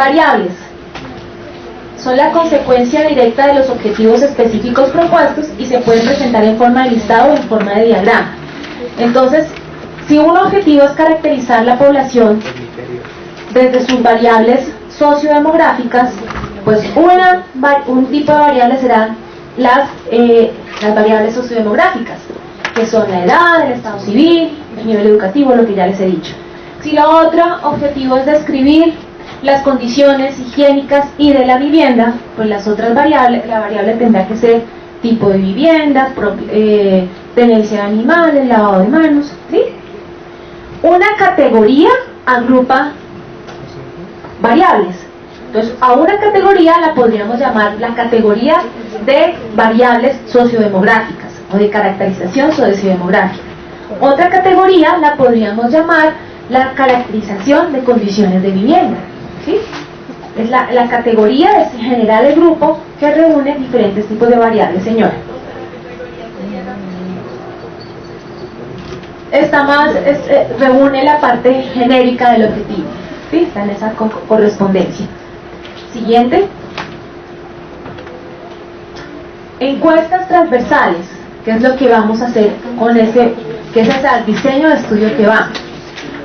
Variables son la consecuencia directa de los objetivos específicos propuestos y se pueden presentar en forma de listado o en forma de diagrama. Entonces, si un objetivo es caracterizar la población desde sus variables sociodemográficas, pues un tipo de variables serán las variables sociodemográficas, que son la edad, el estado civil, el nivel educativo, lo que ya les he dicho. Si el otro objetivo es describir las condiciones higiénicas y de la vivienda, pues las otras variables, la variable tendrá que ser tipo de vivienda, tenencia de animales, lavado de manos, ¿sí? Una categoría agrupa variables. Entonces, a una categoría la podríamos llamar la categoría de variables sociodemográficas o de caracterización sociodemográfica. Otra categoría la podríamos llamar la caracterización de condiciones de vivienda, ¿sí? Es la categoría es general el grupo que reúne diferentes tipos de variables, señora. Esta más reúne la parte genérica del objetivo, ¿sí? Está en esa correspondencia. Siguiente. Encuestas transversales, que es lo que vamos a hacer con ese, que es el diseño de estudio que va.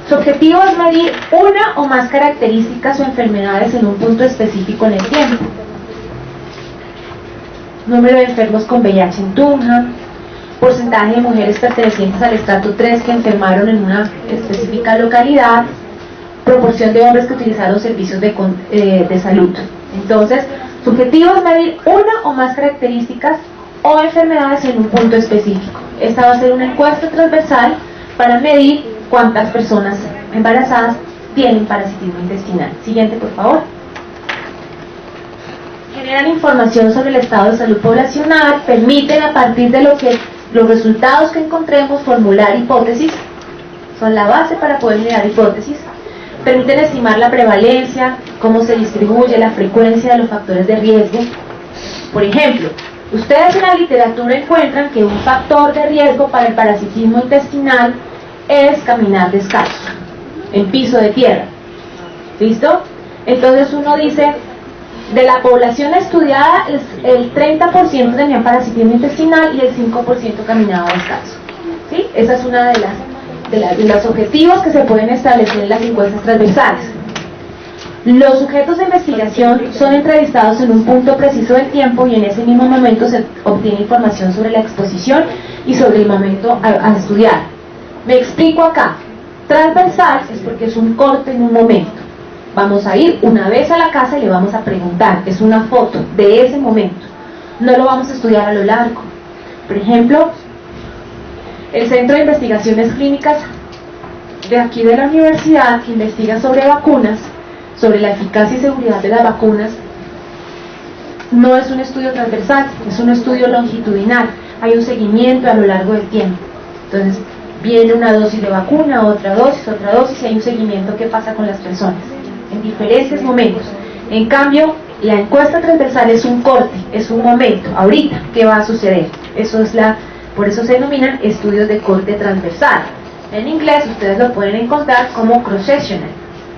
Su objetivo es medir una o más características o enfermedades en un punto específico en el tiempo. Número de enfermos con VIH en Tunja, porcentaje de mujeres pertenecientes al estrato 3 que enfermaron en una específica localidad, proporción de hombres que utilizaron servicios de salud. Entonces, su objetivo es medir una o más características o enfermedades en un punto específico. Esta va a ser una encuesta transversal para medir cuántas personas embarazadas tienen parasitismo intestinal. Siguiente, por favor. Generan información sobre el estado de salud poblacional, permiten a partir de los resultados que encontremos formular hipótesis, son la base para poder generar hipótesis, permiten estimar la prevalencia, cómo se distribuye, la frecuencia de los factores de riesgo. Por ejemplo, ustedes en la literatura encuentran que un factor de riesgo para el parasitismo intestinal es caminar descalzo, en piso de tierra. ¿Listo? Entonces uno dice, de la población estudiada, el 30% tenía parasitismo intestinal y el 5% caminaba descalzo. ¿Sí? Esa es una de los objetivos que se pueden establecer en las encuestas transversales. Los sujetos de investigación son entrevistados en un punto preciso del tiempo y en ese mismo momento se obtiene información sobre la exposición y sobre el momento a estudiar. Me explico acá. Transversal es porque es un corte en un momento. Vamos a ir una vez a la casa y le vamos a preguntar. Es una foto de ese momento. No lo vamos a estudiar a lo largo. Por ejemplo, el Centro de Investigaciones Clínicas de aquí de la universidad, que investiga sobre vacunas, sobre la eficacia y seguridad de las vacunas, no es un estudio transversal, es un estudio longitudinal. Hay un seguimiento a lo largo del tiempo. Entonces, viene una dosis de vacuna, otra dosis, y hay un seguimiento que pasa con las personas en diferentes momentos. En cambio, la encuesta transversal es un corte, es un momento, ahorita, ¿qué va a suceder? Por eso se denominan estudios de corte transversal. En inglés ustedes lo pueden encontrar como cross-sectional.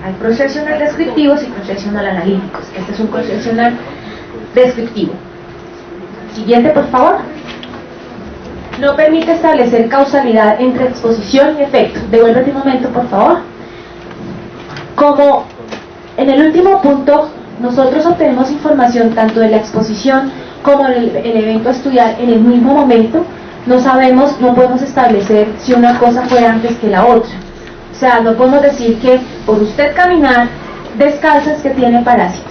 Hay cross-sectional descriptivos y cross-sectional analíticos. Este es un cross-sectional descriptivo. Siguiente, por favor. No permite establecer causalidad entre exposición y efecto. Devuélvete un momento, por favor. Como en el último punto, nosotros obtenemos información tanto de la exposición como el evento a estudiar en el mismo momento, no podemos establecer si una cosa fue antes que la otra. O sea, no podemos decir que por usted caminar descalza es que tiene parásito.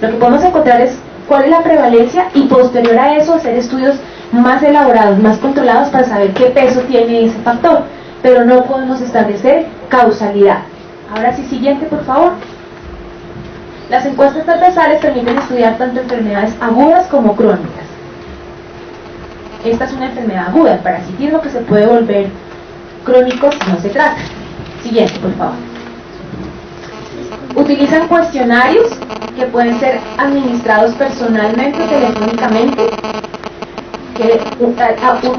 Lo que podemos encontrar es cuál es la prevalencia y posterior a eso hacer estudios más elaborados, más controlados para saber qué peso tiene ese factor, pero no podemos establecer causalidad. Ahora sí, siguiente, por favor. Las encuestas transversales permiten estudiar tanto enfermedades agudas como crónicas. Esta es una enfermedad aguda, el parasitismo, que se puede volver crónico si no se trata. Siguiente, por favor. Utilizan cuestionarios que pueden ser administrados personalmente o telefónicamente. Un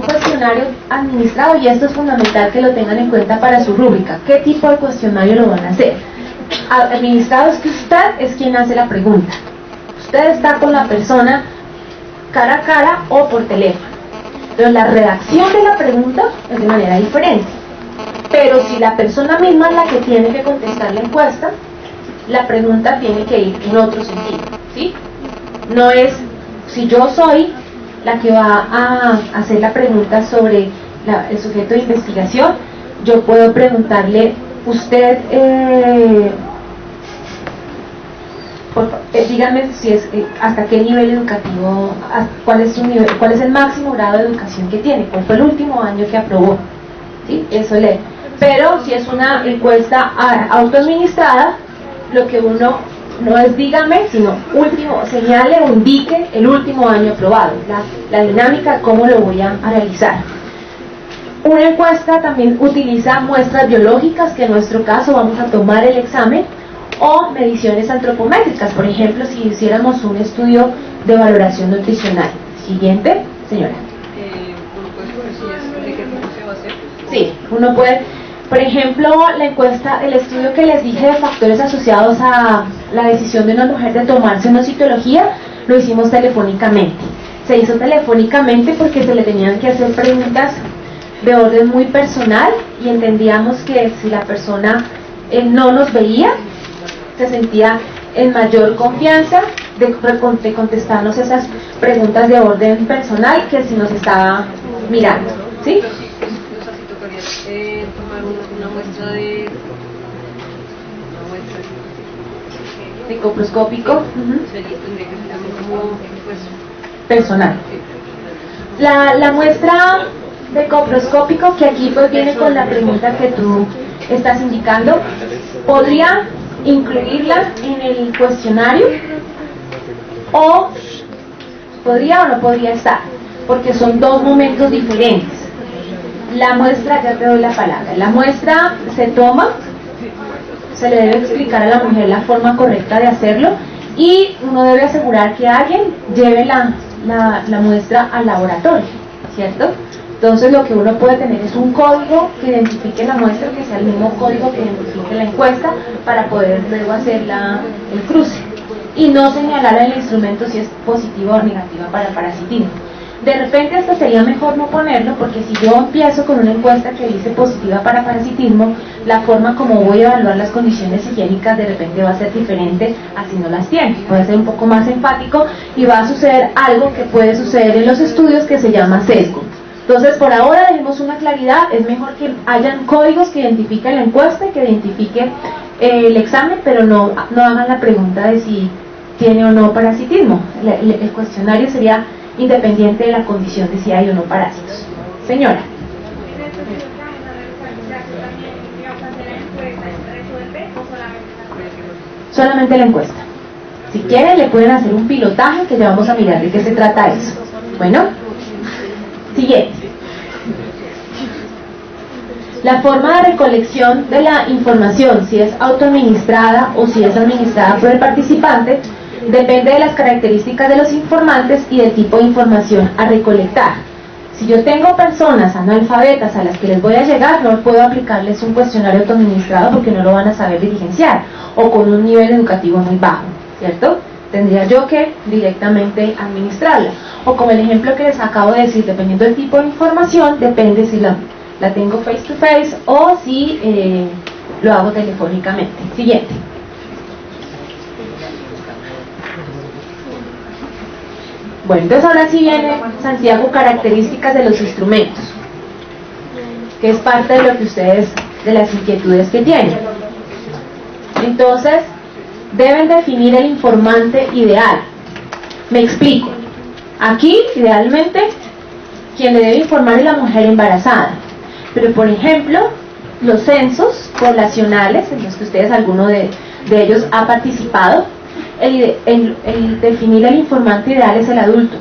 cuestionario administrado, y esto es fundamental que lo tengan en cuenta para su rúbrica. ¿Qué tipo de cuestionario lo van a hacer? administrado es que usted es quien hace la pregunta. Usted está con la persona cara a cara o por teléfono. Pero la redacción de la pregunta es de manera diferente. Pero si la persona misma es la que tiene que contestar la encuesta, la pregunta tiene que ir en otro sentido, ¿sí? No es, si yo soy la que va a hacer la pregunta sobre el sujeto de investigación, yo puedo preguntarle, usted, dígame si es, hasta qué nivel educativo, cuál es su nivel, cuál es el máximo grado de educación que tiene, cuál fue el último año que aprobó, ¿sí? Eso lee. Pero si es una encuesta autoadministrada, lo que uno no es dígame, sino último, señale o indique el último año aprobado, la dinámica, cómo lo voy a realizar. Una encuesta también utiliza muestras biológicas, que en nuestro caso vamos a tomar el examen, o mediciones antropométricas, por ejemplo, si hiciéramos un estudio de valoración nutricional. Siguiente, señora. ¿Uno puede escoger de qué tipo se va a hacer? Sí, uno puede, por ejemplo, la encuesta, el estudio que les dije de factores asociados a la decisión de una mujer de tomarse una citología, lo hicimos telefónicamente. Se hizo telefónicamente porque se le tenían que hacer preguntas de orden muy personal y entendíamos que si la persona no nos veía, se sentía en mayor confianza de contestarnos esas preguntas de orden personal que si nos estaba mirando, ¿sí? Pero sí, o sea, si tocaría tomar una muestra de coproscópico, sería, tendría que ser también como pues personal. La muestra de coproscópico, que aquí pues viene con la pregunta que tú estás indicando, podría incluirla en el cuestionario o podría o no podría estar, porque son dos momentos diferentes. La muestra, ya te doy la palabra, la muestra se toma, se le debe explicar a la mujer la forma correcta de hacerlo y uno debe asegurar que alguien lleve la muestra al laboratorio, ¿cierto? Entonces lo que uno puede tener es un código que identifique la muestra, que sea el mismo código que identifique la encuesta, para poder luego hacer el cruce y no señalar el instrumento si es positiva o negativa para parasitismo. De repente esto sería mejor no ponerlo, porque si yo empiezo con una encuesta que dice positiva para parasitismo, la forma como voy a evaluar las condiciones higiénicas de repente va a ser diferente a si no las tiene. Puede ser un poco más enfático y va a suceder algo que puede suceder en los estudios que se llama sesgo. Entonces, por ahora dejemos una claridad, es mejor que hayan códigos que identifiquen la encuesta y que identifiquen el examen, pero no hagan la pregunta de si tiene o no parasitismo. El cuestionario sería independiente de la condición de si hay o no parásitos. Señora. Solamente la encuesta. Si quieren, le pueden hacer un pilotaje que ya vamos a mirar de qué se trata eso. Bueno, siguiente. La forma de recolección de la información, si es autoadministrada o si es administrada por el participante, depende de las características de los informantes y del tipo de información a recolectar. Si yo tengo personas analfabetas a las que les voy a llegar, no puedo aplicarles un cuestionario autoadministrado porque no lo van a saber diligenciar, o con un nivel educativo muy bajo, ¿cierto? Tendría yo que directamente administrarla. O como el ejemplo que les acabo de decir, dependiendo del tipo de información, depende si la tengo face to face o si lo hago telefónicamente. Siguiente. Bueno, entonces ahora sí viene, Santiago, características de los instrumentos, que es parte de lo que ustedes, de las inquietudes que tienen. Entonces, deben definir el informante ideal. Me explico. Aquí, idealmente, quien le debe informar es la mujer embarazada. Pero, por ejemplo, los censos poblacionales, en los que ustedes, alguno de ellos ha participado, el definir el informante ideal es el adulto.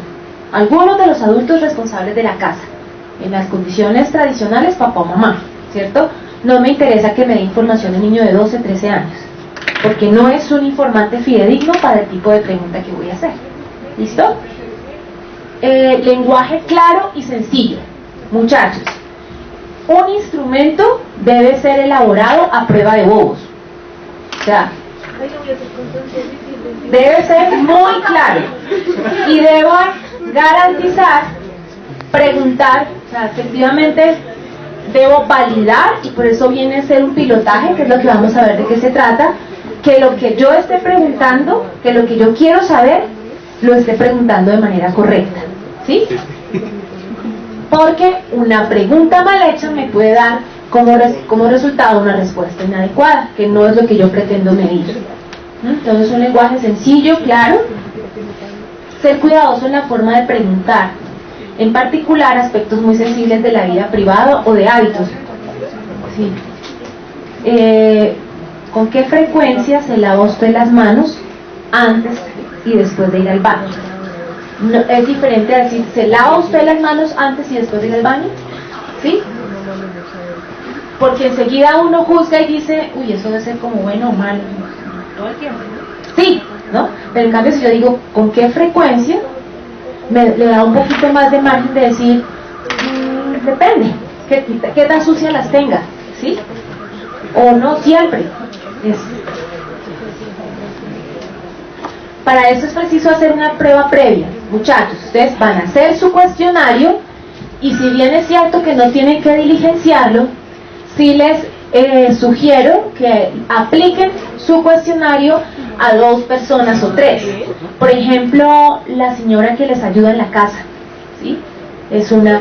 Algunos de los adultos responsables de la casa. En las condiciones tradicionales, papá o mamá, ¿cierto? No me interesa que me dé información de un niño de 12, 13 años, porque no es un informante fidedigno para el tipo de pregunta que voy a hacer. ¿Listo? Lenguaje claro y sencillo. Muchachos, un instrumento debe ser elaborado a prueba de bobos. O sea, debe ser muy claro y debo garantizar, preguntar, o sea, efectivamente debo validar, y por eso viene a ser un pilotaje, que es lo que vamos a ver de qué se trata, que lo que yo esté preguntando, que lo que yo quiero saber, lo esté preguntando de manera correcta, ¿sí? Porque una pregunta mal hecha me puede dar como resultado una respuesta inadecuada, que no es lo que yo pretendo medir. Entonces, un lenguaje sencillo, claro, ser cuidadoso en la forma de preguntar, en particular aspectos muy sensibles de la vida privada o de hábitos. Sí. ¿Con qué frecuencia se lava usted las manos antes y después de ir al baño? No, es diferente a decir, ¿se lava usted las manos antes y después de ir al baño? ¿Sí? Porque enseguida uno juzga y dice, uy, eso debe ser como bueno o malo. Todo el tiempo. Sí, ¿no? Pero en cambio si yo digo, ¿con qué frecuencia? Le da un poquito más de margen de decir, depende, qué tan sucias las tenga, ¿sí? O no siempre. Para eso es preciso hacer una prueba previa. Muchachos, ustedes van a hacer su cuestionario, y si bien es cierto que no tienen que diligenciarlo, sí les sugiero que apliquen su cuestionario a 2 personas o 3. Por ejemplo, la señora que les ayuda en la casa, ¿sí? Es una,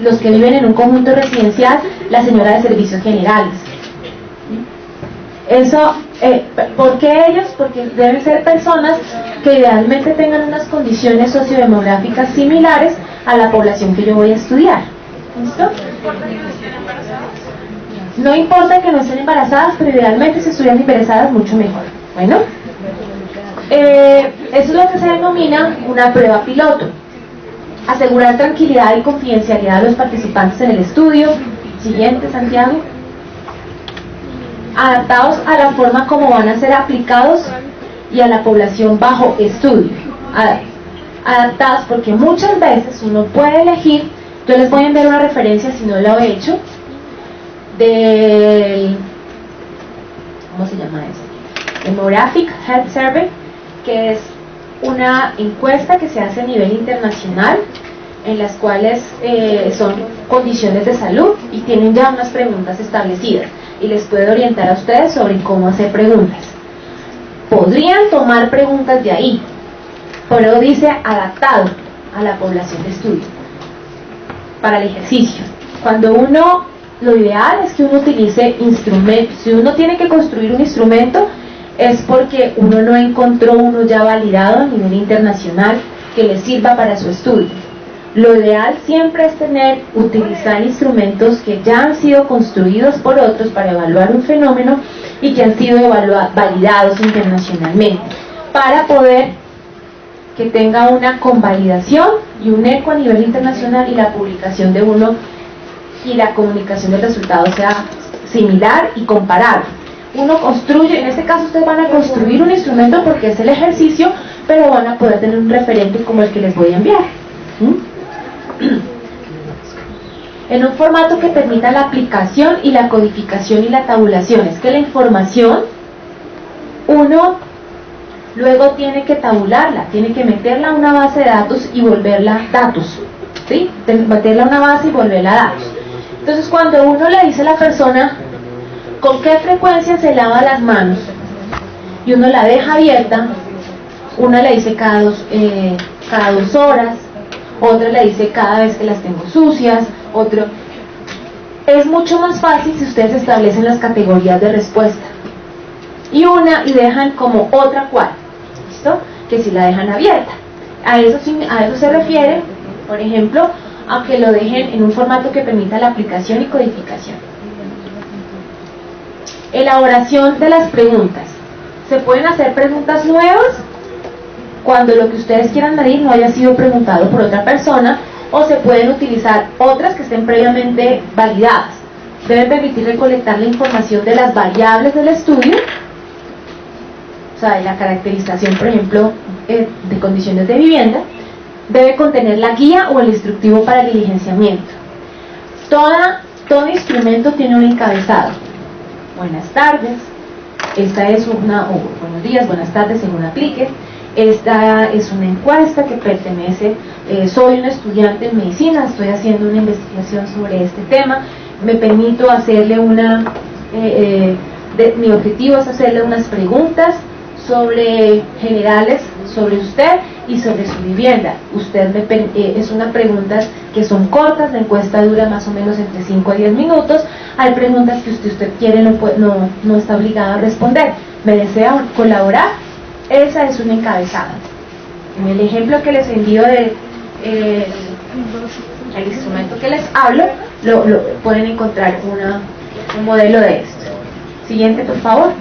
los que viven en un conjunto residencial, la señora de servicios generales. Eso, ¿por qué ellos? Porque deben ser personas que idealmente tengan unas condiciones sociodemográficas similares a la población que yo voy a estudiar. ¿Listo? No importa que no estén embarazadas, pero idealmente si estuvieran embarazadas mucho mejor. Bueno, eso es lo que se denomina una prueba piloto. Asegurar tranquilidad y confidencialidad de los participantes en el estudio. Siguiente, Santiago. Adaptados a la forma como van a ser aplicados y a la población bajo estudio. Adaptados porque muchas veces uno puede elegir. Yo les voy a enviar una referencia si no lo he hecho, del, ¿cómo se llama eso? Demographic Health Survey, que es una encuesta que se hace a nivel internacional, en las cuales son condiciones de salud y tienen ya unas preguntas establecidas, y les puede orientar a ustedes sobre cómo hacer preguntas. Podrían tomar preguntas de ahí, pero dice adaptado a la población de estudio para el ejercicio. Cuando uno, lo ideal es que uno utilice instrumentos. Si uno tiene que construir un instrumento, es porque uno no encontró uno ya validado a nivel internacional que le sirva para su estudio. Lo ideal siempre es utilizar instrumentos que ya han sido construidos por otros para evaluar un fenómeno y que han sido validados internacionalmente, para poder que tenga una convalidación y un eco a nivel internacional, y la publicación de uno y la comunicación del resultado sea similar y comparable. Uno construye, en este caso ustedes van a construir un instrumento porque es el ejercicio, pero van a poder tener un referente como el que les voy a enviar. En un formato que permita la aplicación y la codificación y la tabulación. Es que la información, uno luego tiene que tabularla, tiene que meterla a una base de datos y volverla datos, ¿sí? Meterla a una base y volverla datos. Entonces, cuando uno le dice a la persona con qué frecuencia se lava las manos y uno la deja abierta, una le dice cada 2 horas, otra le dice cada vez que las tengo sucias, otro. Es mucho más fácil si ustedes establecen las categorías de respuesta y dejan como otra cual, ¿listo? Que si la dejan abierta. A eso se refiere, por ejemplo, a que lo dejen en un formato que permita la aplicación y codificación. Elaboración de las preguntas. Se pueden hacer preguntas nuevas cuando lo que ustedes quieran medir no haya sido preguntado por otra persona, o se pueden utilizar otras que estén previamente validadas. Deben permitir recolectar la información de las variables del estudio, o sea, de la caracterización, por ejemplo, de condiciones de vivienda. Debe contener la guía o el instructivo para el diligenciamiento. Todo instrumento tiene un encabezado. Buenas tardes, Esta es una, o buenos días, buenas tardes, según aplique. Esta es una encuesta que pertenece, soy una estudiante en medicina, estoy haciendo una investigación sobre este tema, me permito hacerle una, mi objetivo es hacerle unas preguntas generales sobre usted y sobre su vivienda. Es unas preguntas que son cortas, la encuesta dura más o menos entre 5 a 10 minutos, hay preguntas que usted quiere, no está obligado a responder. ¿Me desea colaborar? Esa es una encabezada. En el ejemplo que les envío el instrumento que les hablo, pueden encontrar un modelo de esto. Siguiente, por favor.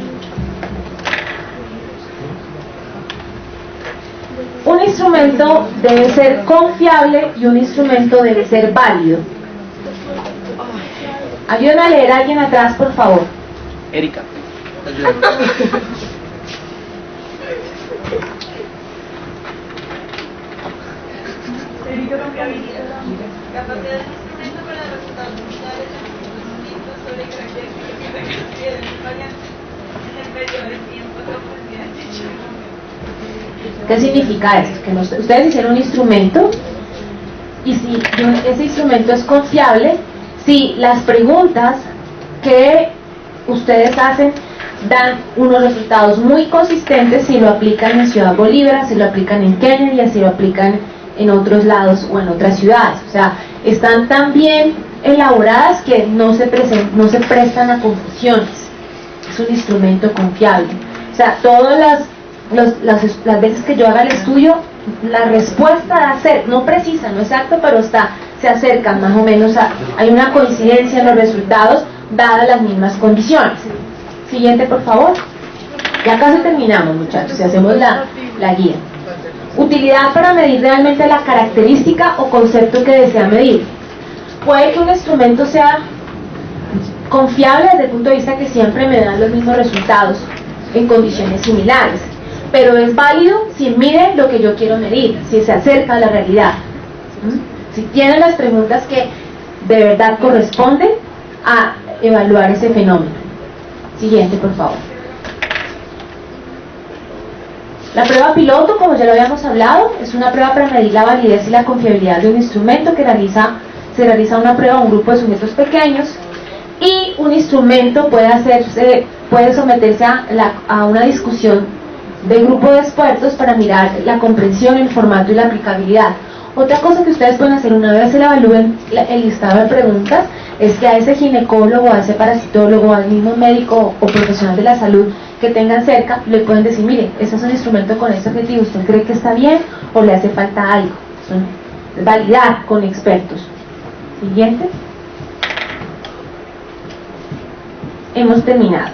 Un instrumento debe ser confiable y un instrumento debe ser válido. Ayúdenme a leer a alguien atrás, por favor. Erika. Capacidad del instrumento para resultados similares en conocimientos sobre características que se consideren variantes en el periodo de tiempo de oportunidad de dicho. ¿Qué significa esto? Que ustedes hicieron un instrumento y si ese instrumento es confiable, si las preguntas que ustedes hacen dan unos resultados muy consistentes, si lo aplican en Ciudad Bolívar, si lo aplican en Kennedy, si lo aplican en otros lados o en otras ciudades. O sea, están tan bien elaboradas que no se prestan a confusiones. Es un instrumento confiable. O sea, todas las veces que yo haga el estudio, la respuesta va a ser, no precisa, no exacto, pero se acercan más o menos hay una coincidencia en los resultados dadas las mismas condiciones. Siguiente, por favor. Ya casi terminamos, muchachos, si hacemos la guía. Utilidad para medir realmente la característica o concepto que desea medir. Puede que un instrumento sea confiable desde el punto de vista que siempre me dan los mismos resultados en condiciones similares, pero es válido si mide lo que yo quiero medir, si se acerca a la realidad, si tiene las preguntas que de verdad corresponden a evaluar ese fenómeno. Siguiente, por favor. La prueba piloto, como ya lo habíamos hablado, es una prueba para medir la validez y la confiabilidad de un instrumento que se realiza una prueba a un grupo de sujetos pequeños, y un instrumento puede someterse a una discusión de grupo de expertos para mirar la comprensión, el formato y la aplicabilidad. Otra cosa que ustedes pueden hacer una vez se le evalúen el listado de preguntas es que a ese ginecólogo, a ese parasitólogo, al mismo médico o profesional de la salud que tengan cerca, le pueden decir, mire, ese es un instrumento con este objetivo, ¿usted cree que está bien o le hace falta algo? Validar con expertos. Siguiente. Hemos terminado.